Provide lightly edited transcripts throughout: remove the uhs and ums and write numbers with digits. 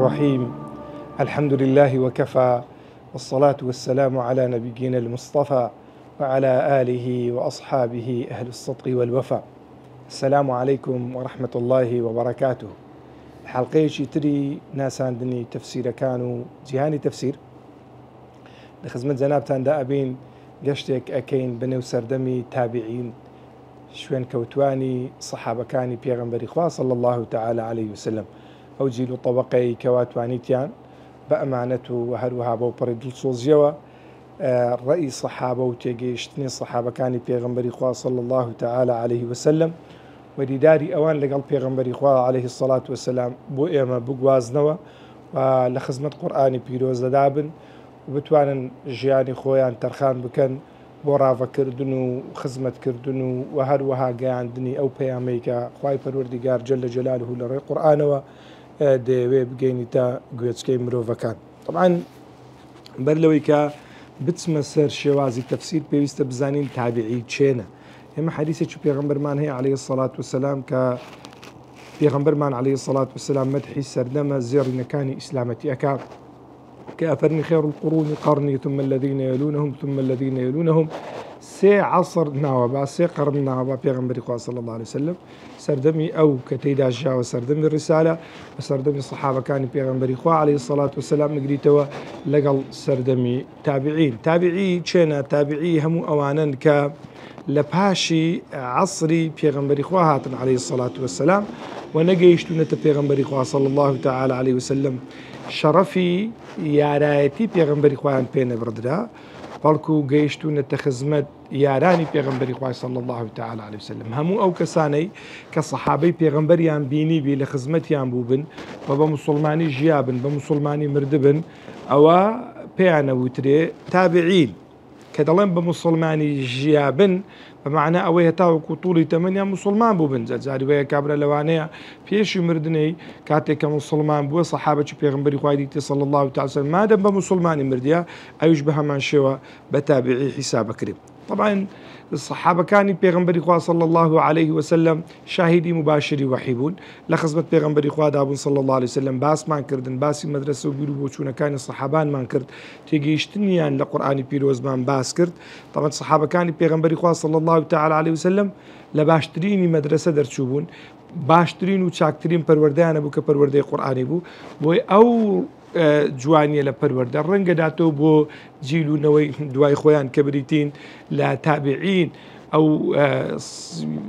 الرحيم. الحمد لله وكفى، والصلاة والسلام على نبينا المصطفى وعلى آله وأصحابه أهل الصدق والوفاء. السلام عليكم ورحمة الله وبركاته. الحلقة تري ناسان دني تفسير كانوا جهاني تفسير لخزمة زنابتان دا أبين قشتك أكين بنو سردمي تابعين شوين كوتواني صحابة كاني بيغمبري خواه صلى الله تعالى عليه وسلم أو جيلو طبقي كواتوانيتيان بأمانته وهروها بوبرد الصوزيوة رأي صحابة وتيجيشتني صحابة كاني بيغمبري خواه صلى الله تعالى عليه وسلم وديداري أوان لقل بيغمبري خواه عليه الصلاة والسلام بو إيما بقوازنوا ولخزمة قرآني بيروز دابن وبتوانن جياني خويان ترخان بكن بورافا كردنو وخزمة كردنو وهروها قاعدني أو بياميكا خواي پروردگار جل جلاله لري قرآنوا ديوي بقيني تا قويتسكي مروفا كان. طبعا برلويكا بتسمسر شوازي تفسير بيوست بزانين تابعي تشينا اما حديثة شو بيغمبرمان هي عليه الصلاة والسلام بيغمبرمان عليه الصلاة والسلام مدحي سردما زير نكاني إسلامتي أكا كأفرني خير القرون قرني ثم الذين يلونهم ثم الذين يلونهم سي عصر ناوبا سي قرن ناوبا بيغمبري خواه صلى الله عليه وسلم سردمي أو كتيدا جا وسردمي الرسالة وسردمي الصحابة كان بيغمبري خواه عليه الصلاة والسلام نقريتوا لقل سردمي تابعي تشينا تابعي همو أوانا ك لباشي عصري بيغمبري خواه هاتن عليه الصلاة والسلام ونقيشتو نتا بيغمبري خواه صلى الله تعالى عليه وسلم شرفي يارايتي بيغمبري خواه بين بردرا بلكو قيشتو نتخزمت ياراني بيغمبري خواه صلى الله تعالى عليه وسلم همو أو كساني كصحابي بيغمبريان بيني بي لخزمتيان بوبن وبمسلماني جيابن بمسلماني مردبن أو بيانا وتري تابعين كدلين بمسلماني جيابن بمعنى أويه تاوكو طولي تمنيا مسلمان بوبن زاري ويا كابرا لوانيا فيش مردني كاتي كمسلمان بو صحابة بيغمبري خواديتي صلى الله تعالى وسلم ما دام بمسلماني مرديا أيش بها من شوى بتابعي حساب كريم. طبعا الصحابة كان بيغمبري خواه صلى الله عليه وسلم شاهدي مباشري وحيبون لخزمة بيغمبري خواه دابون صلى الله عليه وسلم باس مان كردن باسي مدرسة وبيرو بوچونا كان الصحابان مان كرد تيجيشتنيان لقرآن بيروز مان باس كرد. طبعا الصحابة كان بيغمبري خواه صلى الله تعالى عليه وسلم لباشتريني مدرسة درچوبون باشترين وچاكترين پرورديان ابو كپروردي قرآني بو او جوانية لپرورده رنگ داتو بو جيلو نوي دواي خويان كبريتين لا تابعين او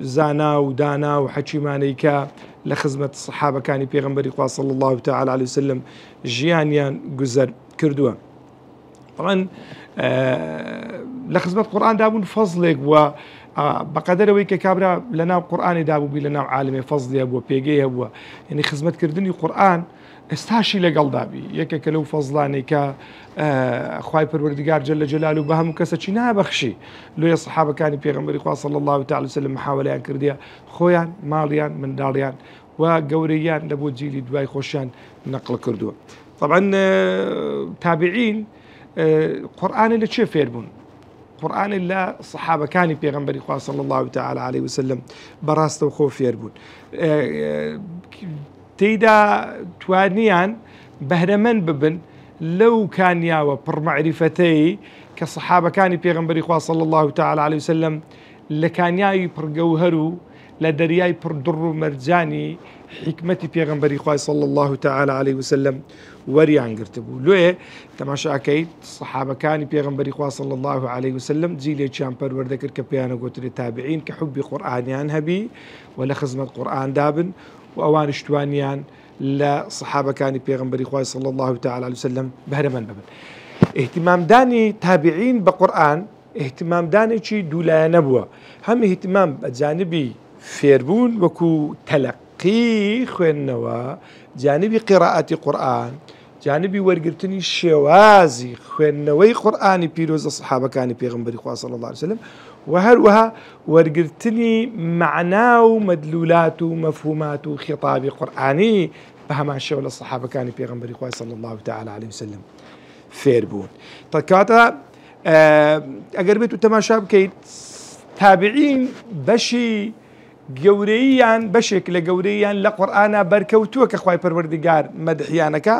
زانا ودانا وحكيمانيكا لخزمة الصحابة كان بيغمبري خواه صلى الله تعالى عليه وسلم جيانيان قزر كردوا. طبعا لخزمة القرآن دابون فضلك و بقدر ويك كابرا لنا قرآن دابو بي لنا عالمي فضلي ابو بيجي ابو يعني خزمة كردني قرآن استاشي لقل دابي يكك لو فضلاني ك خواي پروردگار جل جلاله بهم كسچي نابخشي لو يا صحابه كان بيغمبري خواه صلى الله تعالى وسلم محاولة كرديا خويان ماليان من داريان وقوريان لبو جيلي دواي خوشان نقل كردوا. طبعا تابعين قرآن اللي تشي فيربون قرآن الله الصحابة كان بيغمبري خواه صلى الله تعالى عليه وسلم براسته وخوف يربون تيدا توانيان بهرمن ببن لو كان ياوى بر معرفتي كصحابة كان بيغمبري خواه صلى الله تعالى عليه وسلم لكان ياي بر جوهرو لدرياي بر درو مرجاني حكمتي بيغمبري خواه صلى الله تعالى عليه وسلم وريان قرتبو لوه تماشا اكيد الصحابة كان بيغمبري خواه صلى الله عليه وسلم جيلي تشامبر وردكر كبيانا قوتر التابعين كحب قرآنيان هبي ولا خزمة قرآن دابن وأوان اشتوانيان لصحابة كان بيغمبري خواه صلى الله تعالى عليه وسلم بهرمان ببن. اهتمام داني تابعين بقرآن اهتمام داني چي دولا نبوة هم اهتمام بجانبي فيربون وكو تلقي خوينوا جانبي قراءة قرآن جانبي ورقرتني الشوازي خوينوي قرآني بيروز الصحابة كان بيغمبري خواه صلى الله عليه وسلم وهروها ورقرتني معناه ومدلولاته ومفهوماته وخطابي قرآني بهما شغل الصحابة كان بيغمبري خواه صلى الله تعالى عليه وسلم فيربون. طكاتا أقربتو تماشا بكيت تابعين بشي گەورەییان بەشێک لە گەورەییان لە قورئانە بەرکەوتووە کە خوای پەروەردگار مەدحیانەکە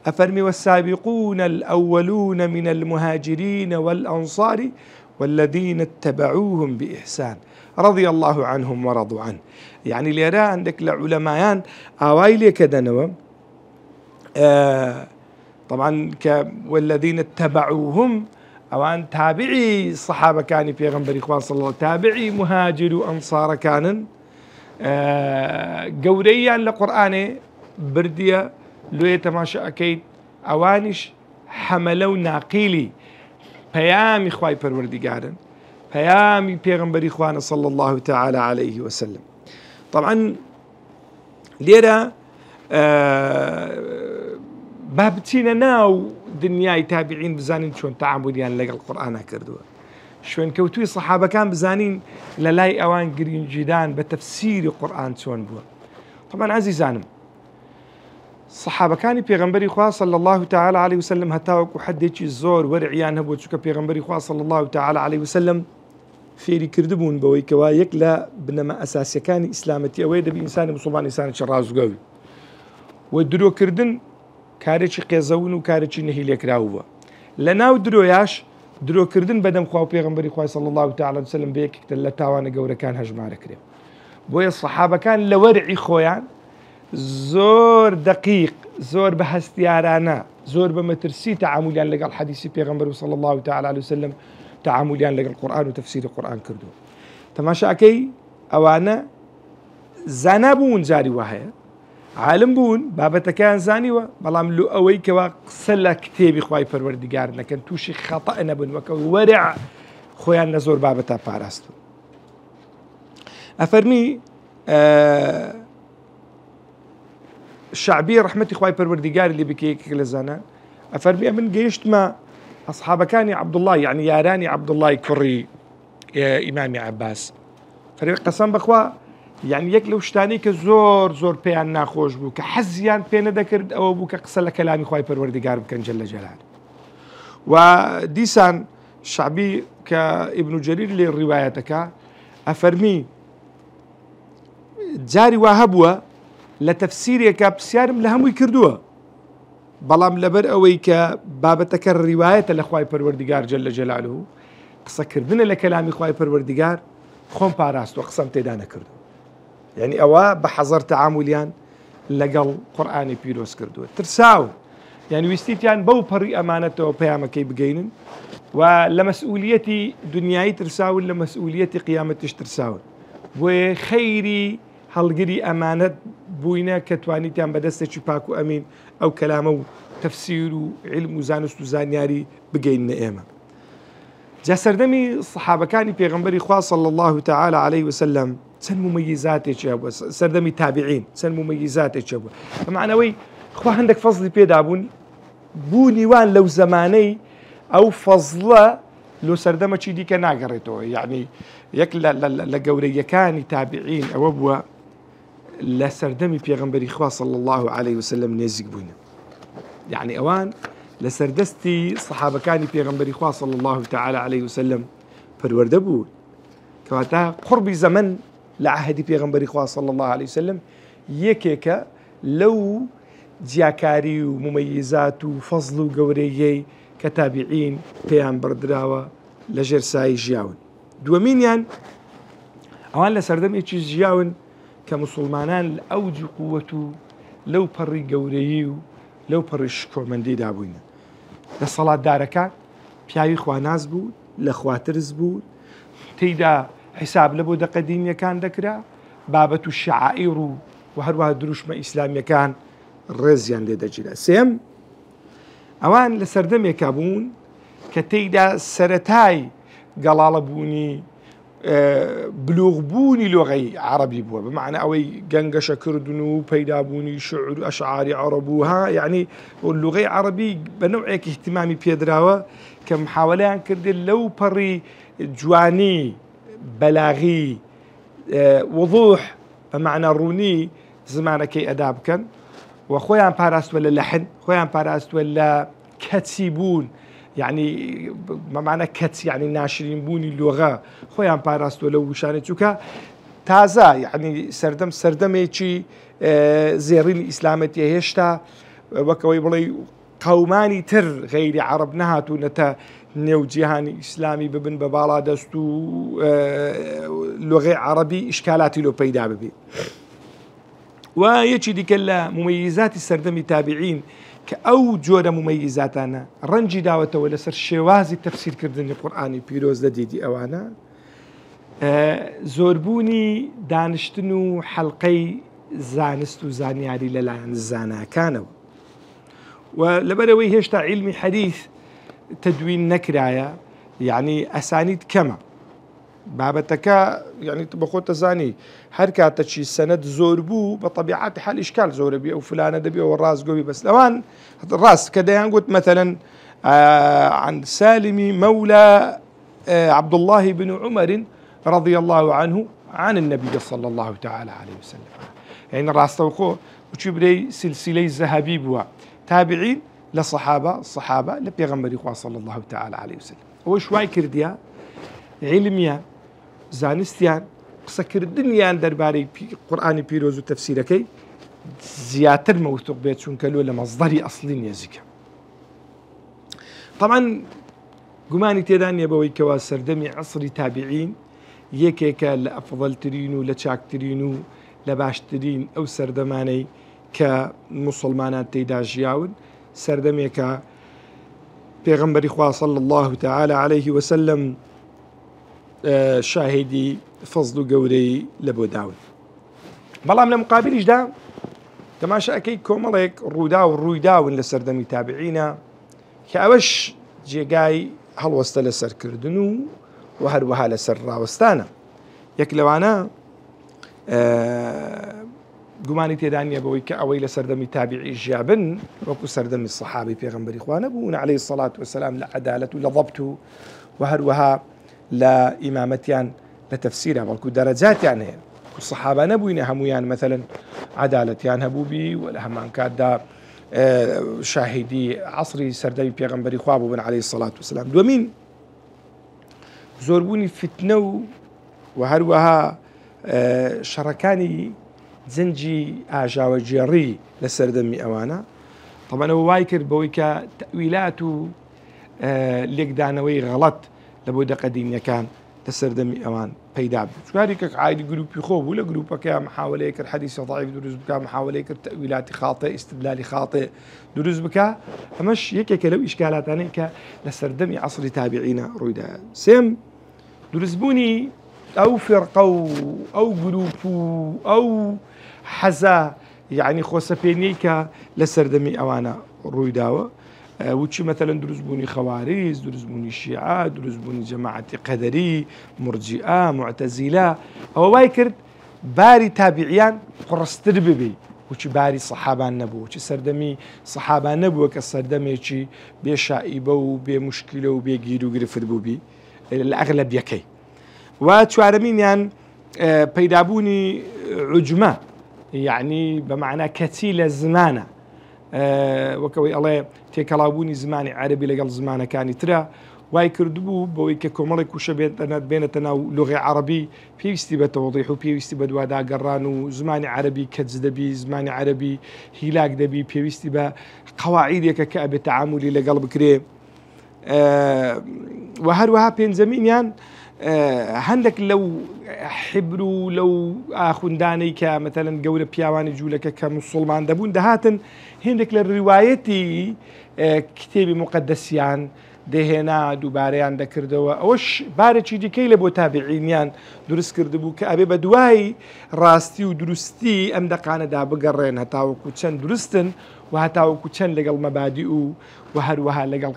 ئەفەرمی والسابقون الأولون من المهاجرين والأنصار والذين اتبعوهم بإحسان رضي الله عنهم ورضوا عنه. يعني لێرە عندك لعلمايان ئاوای لێکەدەنەوە طبعا والذين اتبعوهم ئەوان تابعی سەحابەکانی پێغەمبەری خوا صلی الله تابعی مهاجر و ئەنسارەکانن گەورەییان لە قورئانێ بردیە لێ تەماشا ئەکەیت ئەوانیش حەمەلە و ناقیلی پەیامی خوای پەروەردگارن پەیامی پێغەمبەری خوانە صلی الله تعالى عليه وسلم. طبعا لێرە با بچینە ناو دنیای تابعین بزانین چۆن تەعاملیان لەگەڵ قورئانە کردووە، شوێنکەوتووی سەحابەکان بزانین لە لای ئەوان گرنگجیدان بە تەفسیری قورئان چۆن بووە. طبعا عزیزانم سەحابەکانی پێغەمبەری خوا صلی الله تعالى عليه وسلم هەتاوەکو حەدێکی زۆر وەرعیان هەبووە، چونکە پێغەمبەری خوا صلی الله تعالى عليه وسلم فێری کردبوون بەوەی کەوا یەک لە بنەمە ئەساسیەکانی ئیسلامەتی ئەوەیە دەبی ئینسانی مسلمان ئینسانێکی ڕازوگەوی و درۆکردن کارێکی قێزەون و کارێکی نەهی لێکراو بووە. لە ناو درۆیاش درۆکردن بەدەم خوا و پێغەمبەری خوای صلی الله تعالى عليه وسلم بە یەکێکتر لە تاوانە گەورەکان هەژمارەکرێ. بۆیە سەحابەکان لە وەرعی خۆیان زۆر دقیق زۆر بە هەستیارانە زۆر بە مەترسی تەعاملیان لەگەڵ حەدیسی پێغەمبەر صلی الله تعالى عليه وسلم تەعاملیان لەگەڵ قورئان و تەفسیری قورئان کردووە. تەماشاکەی ئەوانە زانا بوون جاری وهەیە، عالم بوون بابەتەکەیان زانیوە، بەڵام لە ئەوەی کەوا قسە لە کتێبی خوای پەروەردگار نەکەن تووشی خەتە نەبن وەکە وەرع خۆیان لە زۆر بابەتە پاراستون. ئەفەرمی شعبی ڕەحمەتی خوای پەروەردگاری لێ بکەیەکێک لە زانان ئەفەرمی من گەیشتمە ئەصحابەکانی عەبدوڵڵاه یعنی یارانی عەبدوڵڵای کوڕی ئیمامی عەباس فەرمی قەسەم بەخوا يعني یەک لەو شتانەی کە زۆر پێیان ناخۆش بوو کە حەزیان پێ نەدەکرد ئەوە بوو کە قسە لە کەلامی خوای پەروەردگار بکەن جەل جەلاله. و دیسان شعبی کە ئیبن جەریر لێ ڕیوایەتەکە ئەفەرمی جاری وا هەبووە لە تەفسیرێکە پرسیارم لە هەمووی کردووە، بەڵام لەبەر ئەوەی کە بابەتەکە ڕیوایەتە لە خوای پەروەردگار جەل جەلاله قسەکردنە لە کەلامی خوای پەروەردگار خۆم پاراستووە قسەم تێدا نەکردو. يعني ئەوە بە حەزەر تەعاملیان لەگەڵ قورئانی پیرۆز کردووە. ترساو يعني ویستیتیان بەو پەڕی ئەمانەتەوە پەیامەکەی بگەینن و لە مەسئولیەتی دنیایی ترساون لە مەسئولیەتی قیامەتیش ترساون. بۆیە خەیری هەڵگری ئەمانەت بووینە کە توانیتیان بەدەستێکی پاک و ئەمین ئەو کەلامە و تەفسیر و علم و زانست و زانیاری بگەینە ئێمە. جا سەردەمی سەحابەکانی پێغەمبەری خوا صلی الله تعالى عليه وسلم چەند ممەیزاتێکی هەبووە، سەردەمی تابعین چەند ممەیزاتێکی هەبووە، بەمعنەوەی خوا هەندێک فەزڵی پێدابوون بوونیوان لەو زەمانەی ئەو فەزڵە لۆ سەردەمەکی دیکە ناگەڕێتەوە. یعنی یەک لە گەورەیەکانی تابعین ئەوە بووە لە سەردەمی پێغەمبەری خوا صلی الله عليه وسلم نێزیک بوون، یعنی ئەوان لە سەردەستی سەحابەکانی پێغەمبەری خوا صلی الله تعالى عليه وسلم پەروەردە بوون، کەواتە قوربی زەمن لە عەهدی پێغەمبەری خوا صلی الله عليه وسلم یەکێکە لەو جیاکاری و ممەیزات و فەزڵ و گەورەیەی کە تابعین پێیان بڕدراوە لە ژێر سایه ژیاون. دووەمینیان ئەوان لە سەردەمێکی ژیاون کە مسلمانان لە ئەوجی قووەت و لەو پەڕی گەورەیی و لەو پەڕی شکۆمەندیدا بووینە. لە سەڵاتدارەکان پیاوی خواناز بوو، لە خواترز بوو، تێیدا حساب لە بۆ دەقەدیمیەکان دەکرا، بابەت و شعائیر و هەروەها دروشمە ئیسلامیەکان ڕێزیان لێ دەگیرا. سێم ئەوان لە سەردەمێکا بوون کە تێیدا سەرەتای گەڵاڵە بوونی بلوغبوونی لۆغەی عەرەبی بووە، بمعنە ئەوەی گەنگەشەکردن و پەیدابوونی شعر و ئەشعاری عەرەب و ها یعنی لۆغەی عەرەبی بە نەوعێکی اهتیمامی پێدراوە کە محاوەلەیان کردێت لەو پەڕی جوانی بەلاغی وضوح بەمعنە ڕوونی زمانەکەی ئەدا بکەن و خۆیان پاراستووە لە لەحن، خۆیان پاراستووە لە کەچی بوون، يعني بمعنى كت يعني ناشرين بوني اللغة خويا باراستو لو وشاني چووکە تازە یعنی سەردەمێکی زێڕینی ئیسلامەتی هێشتا وەکەوەی بڵێ قەومانی تر غەیری عەرەب نەهاتوونەتە نێو جیهانی ئیسلامی ببن بە باڵا دەست و لۆغەی عەرەبی ئیشکالاتی لۆ پەیدا ببێ. و یەکی دیکە لە ممەیزاتی سەردەمی تابعین کە ئەو جۆرە ممەیزاتانە ڕەنجی داوەتەوە لەسەر شێوازی تەفسیرکردنی قورئانی پیرۆز لە دیدی ئەوانە زۆربوونی دانیشتن و حەڵقەی زانست و زانیاری لەلایەن زاناکانەوە و لەبەرەوەی هێشتا عیلمی حەدیث تدوین نەکرایە، یعنی ئەسانید کەمە بابەتەکە، یعنی بەخۆتە زانی هەر کاتەچی سەنەد زۆر بوو بە طبیعەتی حال ئیشکال زۆرە بێ ئەو فلانە دەبێەوە ڕاستگۆبی بەس لەوان ڕاست کە دەیان گوت مثلا عن سالم مولى عبد الله بن عمر رضي الله عنه عن النبي صلى الله تعالى عليه وسلم، يعني ڕاستەوخۆ وچی برەی سلسلەی زەهەبی بووە تابعین لە صحابە لە پێغەمبەری خوا صلى الله تعالى عليه وسلم. ئەوە شوای کردیە علمیان زانستیان قسەکردنیان دەربارەی قورئانی پیرۆز و تەفسیرەکەی زیاتر مەوثوق بێت چونکە لۆ لە مەصدەری ئەسڵی نێزیکە. طبعا گومانی تێدا نییە بەوەی کەوا سەردەمی عەسری تابعین یەکێکە لە ئەفضەلترین و لە چاکترین و لە باشترین ئەو سەردەمانەی کە موسڵمانان تێیدا ژیاون، سەردەمێکە پێغەمبەری خوا صلی الله تعالى عليه وسلم شاهدی فەزڵ و گەورەی لە بۆ داون. بەڵام لە مقابلیشدا تەماشاکەی کۆمەڵێک ڕوودا و ڕوویداون لە سەردەمی تابعینە کە ئەوەش جێگای هەڵوەستە لە سەرکردن و هەروەها لەسەر ڕاوەستانە. یەک لەوانە گومانی تێدا نییە بەوەی کە ئەوەی لە سەردەمی تابعی ژیابن وەکو سەردەمی سەحابەی پێغەمبەری خوا نەبوون عەلەیهی السەڵات وەسەلام لە عەدالەت و لە ضەبت و هەروەها لە ئیمامەتیان لە تەفسیرە، بەڵکو دەرەجاتیان هەیە و سەحابە نەبووینە هەمویان مثلا عەدالەتیان هەبوو بی و لە هەمان کاتدا شاهدی عەسری سەردەمی پێغەمبەری خوا بوون عەلەیهی السەڵات وەسەلام. دووەمین زۆربوونی فتنە و هەروەها شەڕەکانی جەنجی ئاژاوەجێڕی لە سەردەمی ئەوانە طبعا ئەوە وای کرد بەوەی کە تەویلات و لێکدانەوەی غەڵەت لە بۆ دەقەدینیەکان لە سەردەمی ئەوان پەیدا بوو. چوارێکێک عایدی گروپی خۆ بوو لە گروپەکە محاولەیە کرد حەدیثی ضەعیف دروست بکە، محاولەیە کرد تەویلاتی خاطئ ئیستدلالی خاطئ دروست بکە. ئەمەش یەکێکە لەو ئیشکالاتانەی کە لە سەردەمی عەسری تابعینە ڕوویدا. سێم دروستبوونی ئەو فێرقە و ئەو گروپ و ئەو حەزە یعنی خۆسەپێنیی کە لە سەردەمی ئەوانە ڕوویداوە، وچی مثلا دروستبوونی خەواریج، دروستبوونی شیعە، دروستبوونی جەماعەتی قەدەری، مرجئە، معتەزیلە، ئەوە وای کرد باری تابعیان قڕستر ببێ وچی باری سەحابان نەبوو، وچی سەردەمی سەحابان نەبووە کە سەردەمێکی بێ شائیبە و بێ موشکیلە و بێ گیر و گرفت بوو بی لە ئەغلەبیەکەی. و چوارەمینیان پەیدابوونی عوجمە، یعنی بەمعنە کەچی لە زمانە، وەکەوەی ئەڵێ تێکەڵاوبوونی زمانی عەرەبی لەگەڵ زمانەکانی ترە وای کردبوو بەوەی کە کۆمەڵێک کوشە بێنێتە ناو لۆغی عەرەبی پێویستی بە تەوضیح و پێویستی بە دواداگەڕان و زمانی عەرەبی کەچ دەبی، زمانی عەرەبی هیلاک دەبی، پێویستی بە قەواعیدێکە کە ئەبێت تەعامولی لەگەڵ بکرێ. و هەروەها پێنجەمینیان هەندێک لەو حبر و لەو ئاخوندانەی کە مەتەلەن گەورە پیاوانی جوولەکە کە موسڵمان دەبوون دەهاتن هێندێک لە ڕیوایەتی کتێبی مقەدەسیان دەهێنا دووبارەیان دەکردەوە. ئەوەش بارێکی دیکەی لە بۆ تابعینیان دروست کردبوو کە ئەبێ بە دوای ڕاستی و دروستی ئەم دەقانەدا بگەڕێن هەتاوەکو چەند دروستن و هەتاوەکو چەند لەگەڵ مەبادی و هەروەها لەگەڵ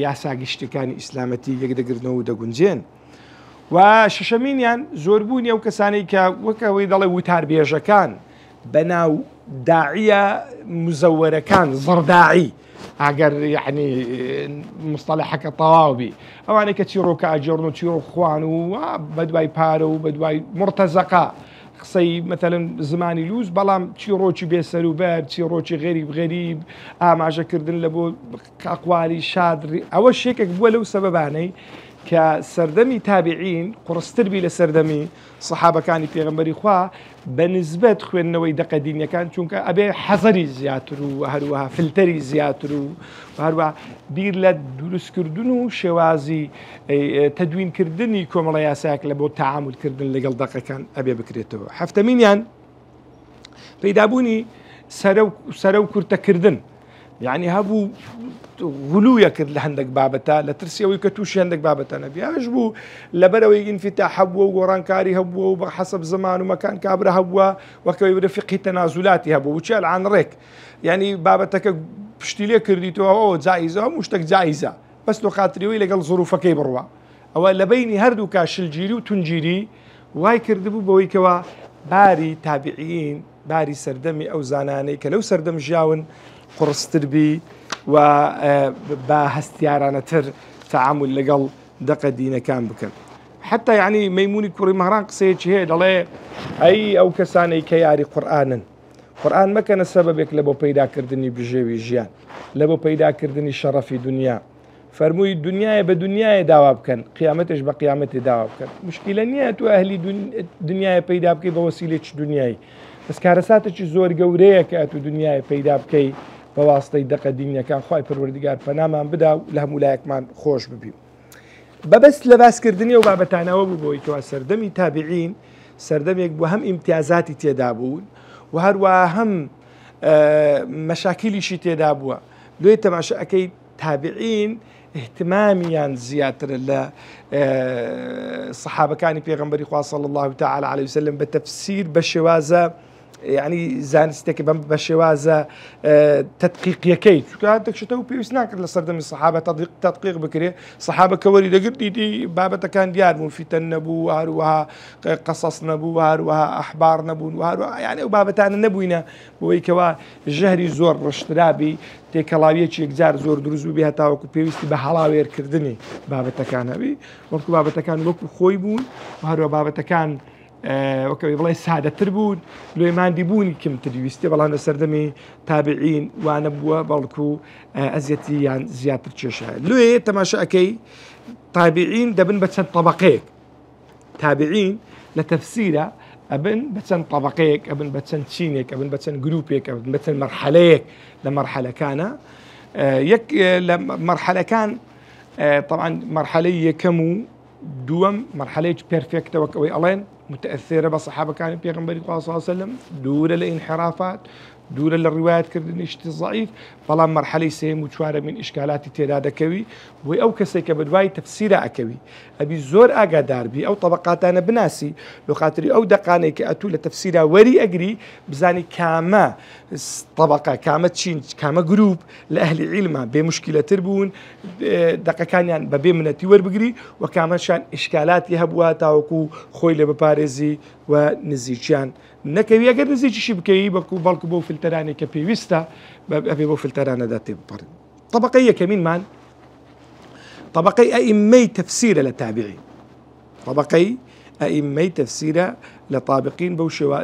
یاسا گشتەکانی ئیسلامەتی یەکدەگرنەوە و دەگونجێن. و شەشەمینیان زۆربوونی ئەو کەسانەی کە وەکەوەی دەڵێ وتاربێژەکان بەناو داعیە مزەوەرەکان زڕداعی ئەگەر یعنی مستەلەحەکە تەواو بی، ئەوانەی کە چیرۆکە ئاجێڕن و چیرۆ خوان و بەدوای پارە و بەدوای مرتەزەقا قسەی مەتەلەن زمانی لووز، بەڵام چیرۆکی بێسەر و بەر، چیرۆکی غەریب غەریب، ئاماژەکردن لە بۆ ئەقوالی شادری، ئەوە شێکێک بووە لەو سەبەبانەی كسردمي تابعين قرستر بي لسردمي صحابة كان في غنبري خوا بنسبة خوينوي دقة دينيا كان چونك أبي حذري زياترو وهروها فلتري زياترو وهروها بير لدروس كردنو شوازي تدوين كردني كوملا ياساك لبو تعامل كردن لقل دقة كان أبي بكريتو حفتمين يعني فيدابوني سرو كرتا كردن يعني هبو غلويا كرد لهندك بابتا لترسيوي كتوشي هندك بابتا نبي أجبو لبروي انفتاح هبو ورانكاري هبو بحسب زمان ومكان كابره هبو وكوي برفقه تنازلاتي هبو وشال عن ريك يعني بابتك بشتيلي كرديتو او جائزة مشتك جائزة بس لو خاطري وي لقل ظروفك بروا او لبيني هردو كاشل جيري وتنجيري واي كردبو بوي كوا باري تابعين باري سردمي او زاناني كلو سردم جاون قرستر بي وبهستيارانا تر تعامل لقل دقة دينا كان بكر حتى يعني ميموني كوري مهران قصيتش هيد الله أي أو كساني كياري قرآن ما كان سببك لبو بيدا كردني بجيوي جيان لبو بيدا كردني شرفي دنيا فرموي الدنيا بدنيا داواب كان قيامتش بقيامتي داواب كان مشكلة نياتو أهلي دنيا بيدا بكي بوسيلتش دنياي بس كارساتش زور قوريه كاتو دنيا بيدا بكي بواسطة دقة دينيا كان خواهي پروردگار فنامان بدا لهم ولايكمان خوش ببيو ببس لباس كردنيا وبابتانا وبوي كوا سردمي تابعين سردمي بو هم امتيازاتي تيدابون وهروا هم مشاكلي شي تيدابوا لو يتماشى اكيد تابعين اهتماميا زيادة الصحابة كان بيغمبري خواه صلى الله تعالى عليه وسلم بتفسير بشوازة يعني زانستك بشوازة تدقيق يكيد شو كانت شتو بيسناك لصردم الصحابة تدقيق بكري صحابة كوري دقرتي دي بابتا كان ديار مو فتن نبو وهروها قصص نبو وهروها أحبار نبو وهروها يعني وبابتان نبوينا بويكوا الجهري زور رشترابي تێکەڵاویەکی یەکجار زۆر دروست بوو بێ هەتاوەکو پێویستی بە هەڵاوێرکردنی بابەتەکانەبی وەکو بابەتەکان وەکو خۆی بوون و هەروە بابەتەکان وەکەوی بڵێ سادەتر بوون لێ مادی بوونی کەمتر ویستی بەڵام لە سەردەمی تابعین وانە بووە بەڵکو ئەزیەتییان زیاتر کێشایە لێ تەماشاکەی تابعین دەبن بە چەند طەبەقەیەک تابعین لە تەفسیرە أبن بتسن طبقيك أبن بتسن تشينيك أبن بتسن جروبيك أبن بتسن مرحليك لمرحلة كان يك لمرحلة كان طبعا مرحلة كمو دوم مرحلة بيرفكت وكوي ألين متأثرة بالصحابة كان بيغمبري صلى الله عليه وسلم دور الانحرافات دور الروايات كردن اشتي ضعيف بلا مرحلة سيم وشوارة من إشكالات تيرادة كوي وأو كسيك بدواي تفسير أكوي أبي زور أقدار بي أو طبقات أنا بناسي لو خاطري أو دقاني كأتو لتفسيرها وري أجري بزاني كاما طبقة كاما تشين كاما جروب لأهل علمها بمشكلة تربون دقة كان يعني ببي من تيور بجري وكاما شان إشكالات يهبوا تاوكو خويل ببارزي ونزيجان نكوي أجر نزيج شيء بكي بكو بالكو بو فلتراني كبي ويستا أبي بو فلترانا ذاتي ببر طبقية كمين مان طبقي أئمي تفسير للتابعين طبقي أئمي تفسير لطابقين بوشوا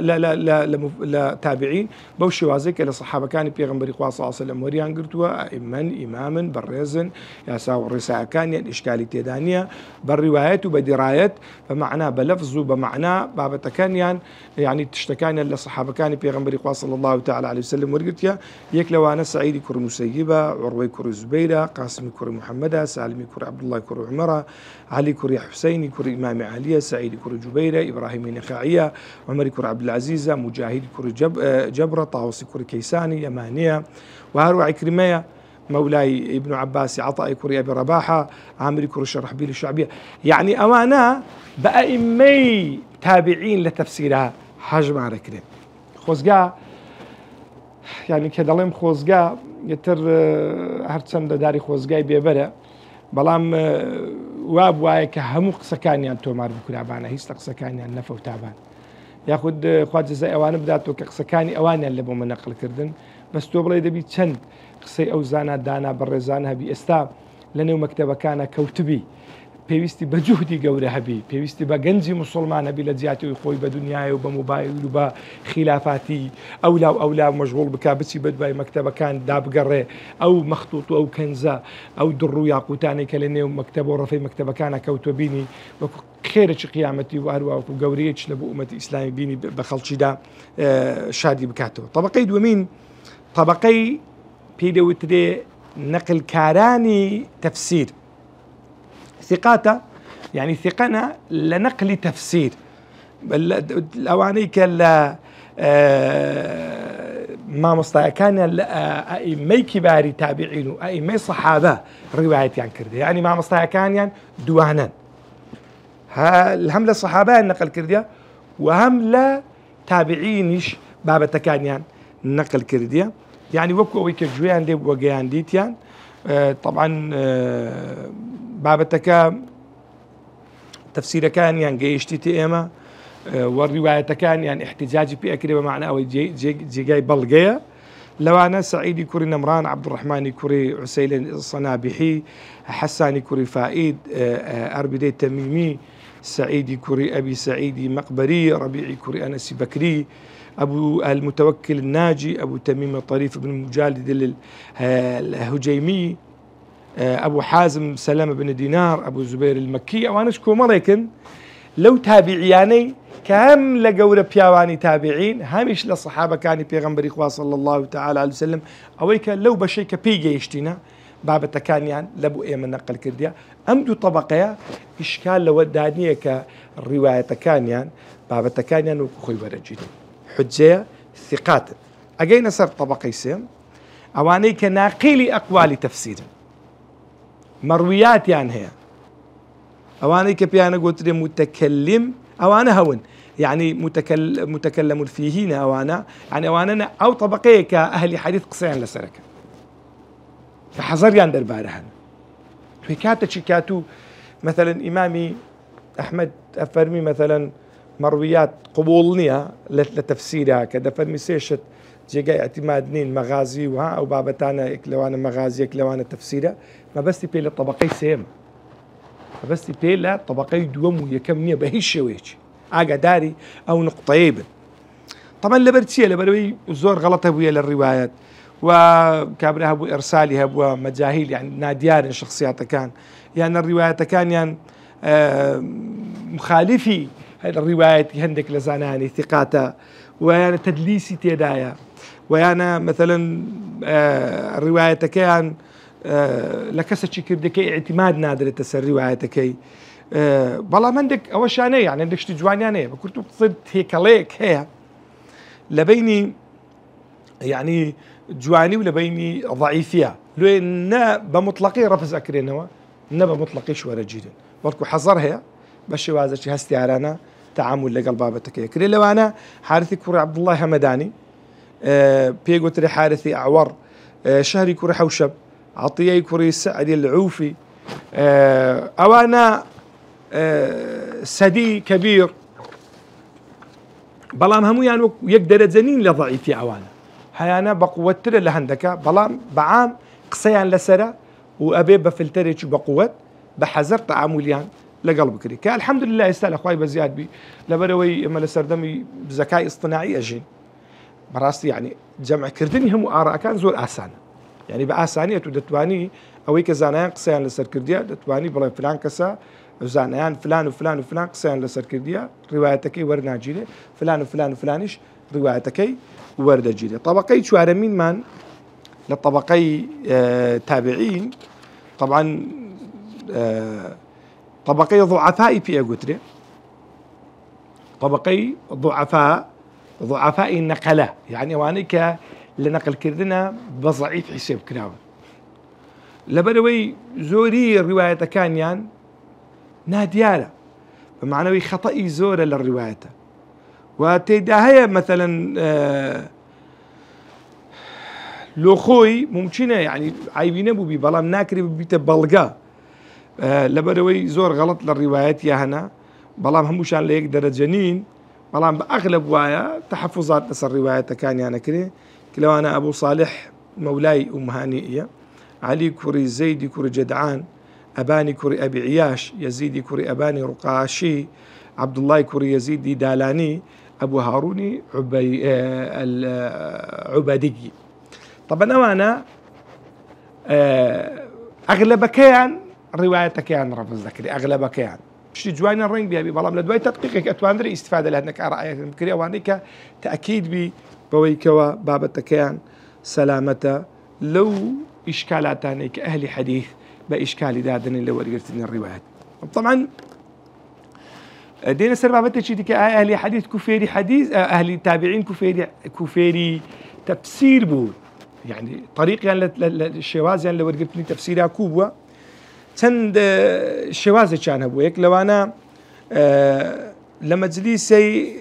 لا تابعين بوشوازك لصحابة كان بيغمبري صلى الله عليه وسلم وريان قرتوا إماما بالرزن يا ساو الرساء كان إشكالي تيدانية بالروايات وبدرايات فمعناه بلفظ وبمعناه بابا كان يعني تشتكان للصحابة كان بيغمبري صلى الله تعالى عليه وسلم ورقتيا يكلوا أنا سعيد كر مسيبة عروي كر زبيرة قاسم كر محمد سالم كر عبد الله كر عمرة علي كر حسين كر إمام علي سعيد كر جبيرة إبراهيم نخاعي عمر كر عبد العزيز مجاهد كر جبرة طاووس كر كيساني يمانية وهروع عكرمية مولاي ابن عباس عطاء كر أبي رباحة عامر كر شرحبيل الشعبية يعني أوانا بأئمي تابعين لتفسيرها حاج معركة خوزقا يعني كدلهم خوزقا يتر هرتسن داري خوزقاي بيبرة بلام واب وايك همو قسكانيان تومار بكرابانا هيست قسكانيان نفو تابان ياخد خواجه زي اوان بداتو كقسكاني اوان اللي بو منقل كردن بس تو بلاي دبي چند قسي او زانا دانا برزانها بي استا لانه مكتبه كان كوتبي پێویستی بە جوهدی گەورە هەبی، پێویستی بە گەنجی مسلمان هەبی لە جیاتی خۆی بە دنیای و بە موبایل و بە خلافاتی ئەولا مەشغوڵ بک بچی بە دوای مەکتەبەکان دابگەڕێ ئەو مەختوط و ئەو کەنزە ئەو دڕ و یاقوتانەی کە لە نێو مەکتەب و ڕەفەی مەکتەبەکانە کەوتۆ بینی وەکو خێرەی قیامەتی و هەروەکو گەورەیەک لە بۆ ئومەتی ئیسلامی بینی بە خەڵکیدا شادی بکاتەوە. طبقەی دووەمین طبقەی پێی دەوترێ نەقلکارانی تەفسیر، ثقاتە يعني ثقنا لنقل تفسير الأواني كلا ما مستيقان أئمة كبار تابعين وأئمة صحابة رواية عن كردية يعني ما مستيقان يعني دوانا الهم للصحابة نقل كردية وهم لا تابعينش باب تكان يعني نقل كردية يعني وكو ويك جويان دي وجيان ديتيان طبعا باب تكان تفسير كان يعني جيشتي تيما والرواية كان يعني احتجاجي بأكله بمعنى أو جاي بلقية لو أنا سعيد كوري نمران، عبد الرحمن كوري عسيل الصنابحي، حسان كوري فائد، أربدي تميمي، سعيد كوري أبي سعيد مقبري، ربيعي كوري أنس بكري، أبو المتوكل الناجي، أبو تميم الطريف بن مجالد الهجيمي، أبو حازم سلامة بن دينار، أبو زبير المكي، وأنا شكو مريكن لو تابعياني كم لقول بياواني تابعين همش للصحابة كان بيغمبري إخوة صلى الله تعالى عليه وسلم أويك لو بشيك بيجي يشتينا باب تكانيان لبو إيه من نقل كرديا أمدو طبقيا إشكال لو دانية كالرواية تكانيان باب تكانيان وكخوي ورجيد حجية ثقات أجينا صار طبقي سيم أواني كناقلي أقوال تفسير مرويات يعني هي أواني كبيانا قلت لي متكلم أوانا هون يعني متكلم فيهنا أوانا يعني أوانا أو طبقية كأهل حديث قصيان لسرك فحذر يندر بارهن في كاتو مثلا إمامي أحمد أفرمي مثلا مرويات قبولنيها لتفسيرها كذا فرمي سيشت جاي اعتماد نين مغازي وها أو بابتانا إكلوانا مغازي إكلوانا تفسيرها ما بس تبي للطبقي سيم بس تبي لا طبقي دوم ويكمني بهيش ويش عاقة داري أو نقطة طبعا لبرتشيه لبروي زور غلطة ويا للروايات وكابرها أبو إرسالها أبو مجاهيل يعني ناديار شخصياته كان يعني الروايات كان يعني مخالفي الروايات هندك لزاناني ثقاته ويعني تدليسي تيدايا ويعني مثلا الرواية كان لكسر كردكي اعتماد نادر تسر روايتكي بلا عندك أول شيء يعني عندك تجواني أنا كنت بتصير هيك عليك هي لبيني يعني جواني ولبيني ضعيفية لو إن بمطلقي رفز أكرينوا إن بمطلقي شو رجيدا بركو حذرها باش وازا شي هستيارانا تعامل لقل بابتك كري لو أنا حارثي كوري عبد الله همداني بيقو تري حارثي أعور شهري كوري حوشب عطية كوري سعد العوفي أوانا سدي كبير بلام همو يعني يقدر زنين لضعيفي أوانا هيانا بقوة ترى لهندك بلام بعام قصيان لسرة وأبي بفلتريش بقوة بحذر تعامليان لقلب كري الحمد لله يستاهل أخوي بزياد بي لبروي إما لسردمي بذكاء اصطناعي أجين براستي يعني جمع كردني هم آراء كان زور آسانة يعني بآسانية دتواني أويك زانيان قصيان لسر كردية دتواني بلا فلان كسا زانيان فلان وفلان وفلان قصيان لسر كردية روايتكي ورنا جيلة فلان وفلان وفلانش روايتكي ورد جيلة طبقي شوارمين من للطبقي تابعين طبعا طبقي ضعفاء في أقتري طبقي ضعفاء النقلة يعني وانيك لنقل كردنا بضعيف حساب كراوي لبروي زوري الرواية كان يعني ناديارة بمعنى خطأي زورة للرواية وتداهي مثلا لو خوي ممكن يعني عيبين بو بلام ناكري بيت بلغا لبروي زور غلط للروايات يا هنا بلام هموشان ليقدر جنين بلام بأغلب وايا تحفظات نص الرواية كان يعني كري كلو أنا أبو صالح مولاي أم هانئية علي كوري زيدي كوري جدعان أباني كوري أبي عياش، يزيدي كوري أباني رقاشي، عبد الله كوري يزيدي دالاني، أبو هاروني عبيدي. طبعا أنا أغلب كيان روايتك كيان رفض ذكري أغلب كيان شي جواني الرين بيها بلام لدواي تدقيقك أتواندري استفادة لأنك أرأيك المكرية وانيك تأكيد بي بويكوا بابتك كيان سلامته لو إشكالاتاني كأهل حديث بإشكال دادن اللي ورقرتني الروايات. طبعا دينا سر بابتك شي ديك أهل حديث كفيري حديث أهل تابعين كفيري تفسير بول يعني طريق يعني للشواذ يعني لو ورقرتني تفسيرها كوبوا تند الشواذ كان هبويك لو أنا لما تجليسي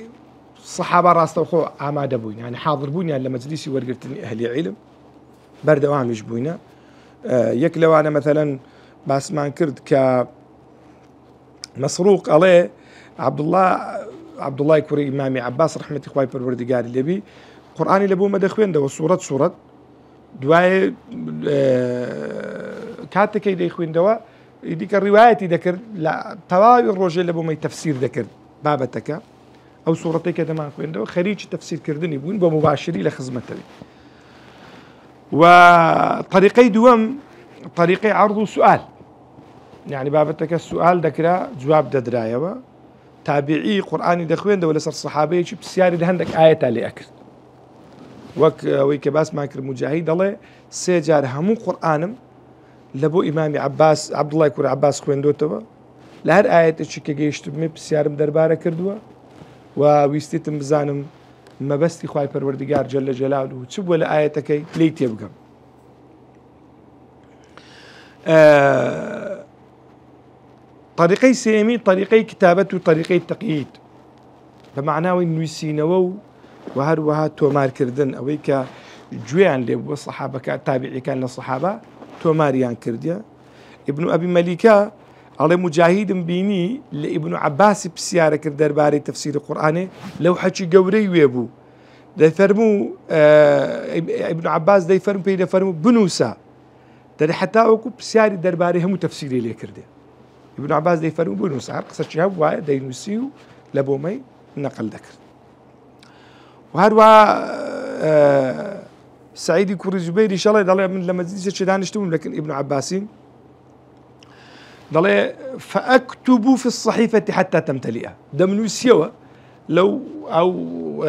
صحابة راسته وخو عماد بوين يعني حاضر بوين يعني لما تجليسي ورقرتني أهل علم برد وعم يجبوينا يك لو أنا مثلا بس ما كرد كمسروق عليه عبد الله كوري إمامي عباس رحمة إخوائي بالوردقار اللي بي قرآني لبو مدخوين ده وصورة دواي كاتكي ديخوين دوا يديك الرواية ذكر لا تواوي الرجل لبو ما تفسير ذكر بابتك أو صورتك كده ما خوين دوا خريج تفسير كردني بون بمباشري لخدمته وطريقي دوام طريقي عرض وسؤال يعني بابتك السؤال ذكره جواب دراية تابعي قرآني دخوين ولا صار صحابي شو بسياري ده عندك آية اللي أكل ويكباس ماكر مجاهد الله سيجار همو قرآنم لبو إمامي عباس عبد الله يكون عباس خوين دوتوا لهر آية الشكا جيشتم بسيارم دربارة كردوا وويستيتم بزانم ما بستي خواهي پروردگار جل جلاله تشب ولا آياتك ليت يبقى طريقي سيمي طريقي كتابته طريقي التقييد بمعنى إنه يسينوو وهروها تومار كردن أويك جويان لبو الصحابة كتابعي كان للصحابة توماريان كرديا ابن أبي مليكة على مجاهد بيني لابن عباس بسيارة كردر باري تفسير القرآن لو حكي قوري ويبو دا فرمو ابن عباس دا فرمو بيدا فرمو بنوسا دا حتى اوكو بسياري درباري همو تفسيري ليه كردي ابن عباس دا فرمو بنوسا قصة شهاب واي دا ينوسيو لبو مي نقل ذكر وهذا سعيد كوري زبير إن شاء الله يضل من لما تزيد شدان يشتمون لكن ابن عباسين ضل فأكتب في الصحيفة حتى تمتلئها دمنو سيوا لو أو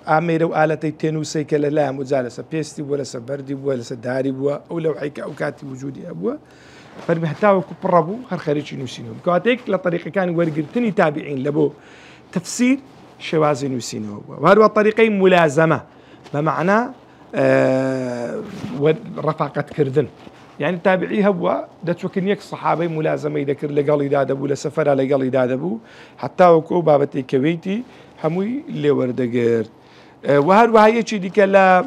أميرو آلتي تنوسي كلا لا مجالسة بيستي ولا سبردي ولا سداري أو لو حيك أو كاتب وجودي أبوه فالمحتوى كبربو هر خارج نوسينهم كاتيك لطريقة كان ورقرتني تابعين لبو تفسير شواذ نوسينه وهذا الطريقين ملازمة بمعنى رفاقة كردن يعني تابعي هو دتوكن يك صحابي ملازمة يذكر لقال يدادبو لسفر لقال يدادبو حتى وكو بابتي كويتي هموي اللي وردقر وهذا هي شيء ديك لا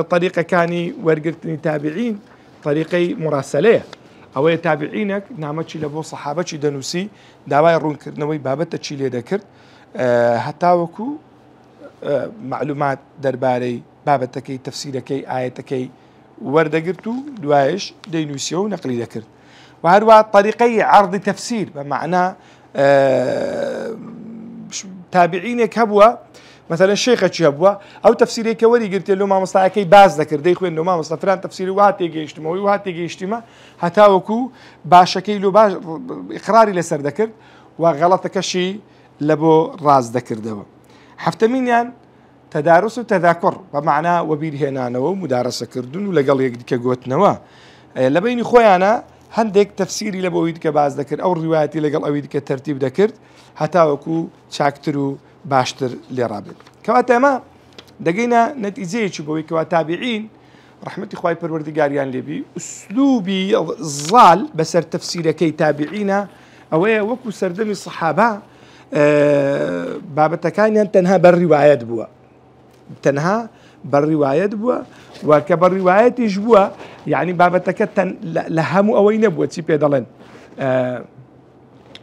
طريقة كاني ورقرتني تابعين طريقي مراسلة أو تابعينك نعمتشي لبو صحابتشي دنوسي داواي رون كرنوي بابتشي اللي ذكر حتى وكو معلومات درباري بابتكي تفسيركي آيتكي وردقرتو دوايش دينوسيو نقلي ذكر وهذا طريقي عرض تفسير بمعنى تابعينك هبوا مثلا الشيخ هبوا او تفسيري كوري قلت له ما مصطلحكي باز ذكر ديخو انه ما مصطلح فلان تفسيري وهاتي اجتماعي وهاتي اجتماع هتاوكو باشكي له باش اقراري لسر ذكر وغلطك شيء لبو راز ذكر دوا حفتمين يعني تدارس وتذاكر بمعنى وبير هنا ومدارسة كردون ولقال يقدك قوتنا لبين خويانا هندك تفسيري لبويدك باز ذكر أو رواياتي لقال أويدك ترتيب ذكرت حتى وكو شاكترو باشتر لرابط كواتما دقينا نتيجة شبوي كواتابعين رحمة إخوائي بالوردقاريان لبي أسلوبي الظال بسر تفسير كي تابعينا أو وكو سردمي الصحابة بابتكان تنها بالروايات بوا تنها بالروايات بوا وكبالروايات يجبوا يعني بابتك لهم أوين بوا تيبي دلن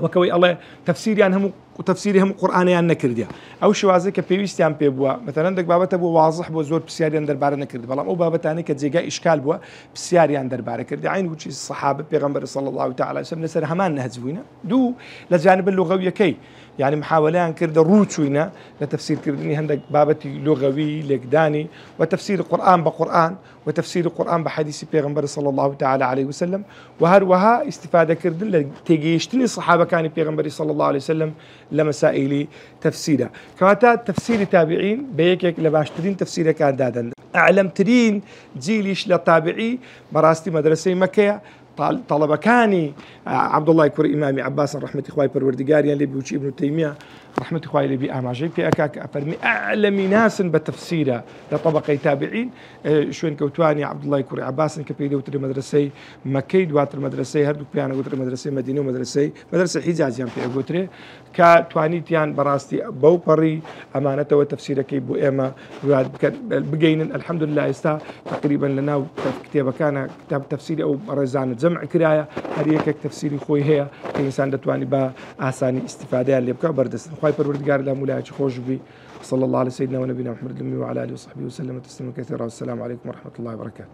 وكوي الله تفسيري عنهم وتفسيري هم قرآنيان نكرديا أو شوازي كبيويستيان بيبوا مثلا دك بابا تبو واضح بو زور بسياريان دربارة نكردي بلام أو بابا تاني كتزيقا إشكال بوا بسياريان دربارة كردي عين وجه الصحابة بيغمبر صلى الله تعالى عليه وسلم لسر همان نهزوينا دو لجانب اللغوية كي يعني محاولان كرد روتشوينا لتفسير كردني هندك بابتي لغوي لقداني وتفسير القرآن بقرآن وتفسير القرآن بحديث بيغمبر صلى الله تعالى عليه وسلم وهروها استفادة كردن لتجيشتني الصحابة كان بيغمبر صلى الله عليه وسلم لمسائل تفسيرها كما تفسير تابعين بيك لباشترين تفسير كان دادا أعلمترين جيليش لطابعي براستي مدرسة مكة طلبة كاني عبد الله يكور إمامي عباس رحمة إخوائي بروردقاريا اللي بيوشي ابن تيمية رحمة إخوائي اللي بيأماجي في أكاك أفرمي أعلم ناس بتفسيره لطبقة تابعين شوين كوتواني عبد الله يكور عباس كبيدة وتر مدرسة مكة دواتر مدرسة هردو بيانا وتر مدرسة مدينة ومدرسة حجاز يعني في أقوتره كتوانيتيان براستي بوبري أمانته وتفسيره كي بو إما بقين الحمد لله يستا تقريبا لنا كتابة كان كتاب تفسيري أو رزانة جمع كراية هريك تفسيري خوي هي كإنسان دتواني با آساني استفادة اللي بكا بردس خواي پروردگار لا مولاي خوش بي صلى الله على سيدنا ونبينا محمد الأمي وعلى آله وصحبه وسلم تسليما كثيرا والسلام عليكم ورحمة الله وبركاته